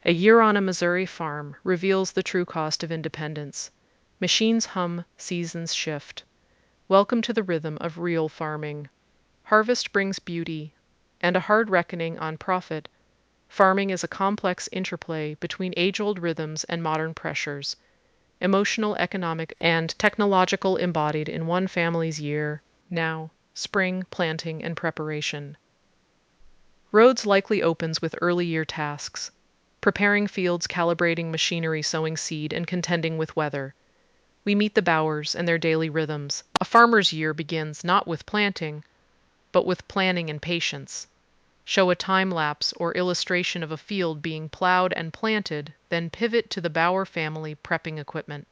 A year on a Missouri farm reveals the true cost of independence. Machines hum, seasons shift. Welcome to the rhythm of real farming. Harvest brings beauty and a hard reckoning on profit. Farming is a complex interplay between age-old rhythms and modern pressures, emotional, economic, and technological embodied in one family's year, now, spring, planting, and preparation. Rhodes likely opens with early year tasks, preparing fields, calibrating machinery, sowing seed, and contending with weather. We meet the Bowers and their daily rhythms. A farmer's year begins not with planting, but with planning and patience. Show a time lapse or illustration of a field being plowed and planted, then pivot to the Bower family prepping equipment.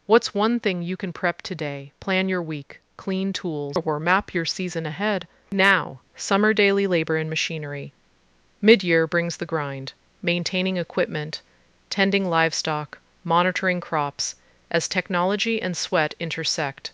What's one thing you can prep today? Plan your week, clean tools, or map your season ahead. Now, summer daily labor and machinery. Mid-year brings the grind, maintaining equipment, tending livestock, monitoring crops, as technology and sweat intersect.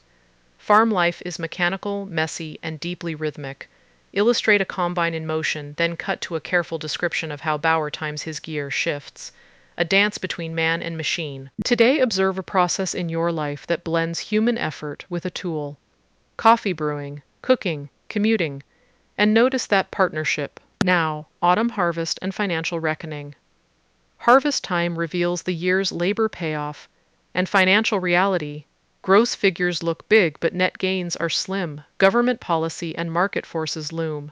Farm life is mechanical, messy, and deeply rhythmic. Illustrate a combine in motion, then cut to a careful description of how Bower times his gear shifts. A dance between man and machine. Today, observe a process in your life that blends human effort with a tool. Coffee brewing, cooking, commuting, and notice that partnership. Now, autumn harvest and financial reckoning. Harvest time reveals the year's labor payoff and financial reality. Gross figures look big, but net gains are slim. Government policy and market forces loom.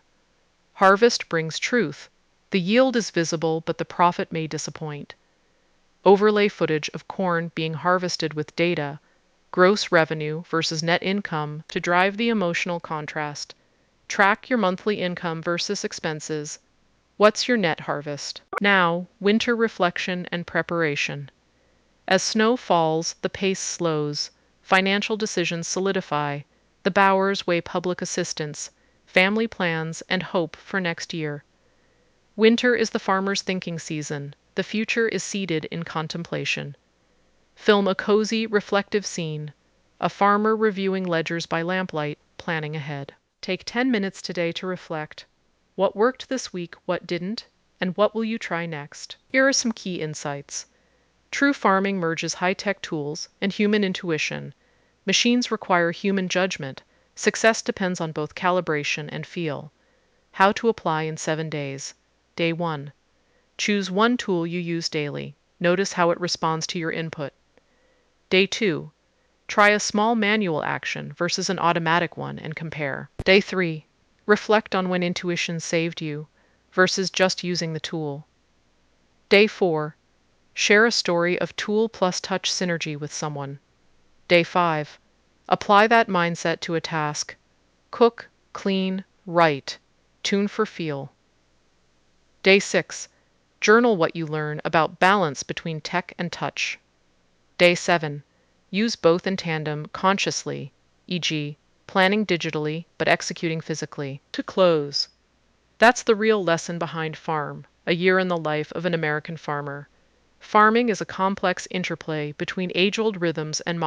Harvest brings truth. The yield is visible, but the profit may disappoint. Overlay footage of corn being harvested with data, gross revenue versus net income to drive the emotional contrast. Track your monthly income versus expenses. What's your net harvest? Now, winter reflection and preparation. As snow falls, the pace slows. Financial decisions solidify. The Bowers weigh public assistance, family plans, and hope for next year. Winter is the farmer's thinking season. The future is seated in contemplation. Film a cozy, reflective scene. A farmer reviewing ledgers by lamplight, planning ahead. Take 10 minutes today to reflect. What worked this week, what didn't, and what will you try next? Here are some key insights. True farming merges high-tech tools and human intuition. Machines require human judgment. Success depends on both calibration and feel. How to apply in 7 days. Day 1. Choose one tool you use daily. Notice how it responds to your input. Day 2. Try a small manual action versus an automatic one and compare. Day 3. Reflect on when intuition saved you versus just using the tool. Day 4. Share a story of tool plus touch synergy with someone. Day 5. Apply that mindset to a task. Cook, clean, write. Tune for feel. Day 6. Journal what you learn about balance between tech and touch. Day 7. Use both in tandem consciously, e.g., planning digitally but executing physically. To close, that's the real lesson behind Farm, a year in the life of an American farmer. Farming is a complex interplay between age-old rhythms and modern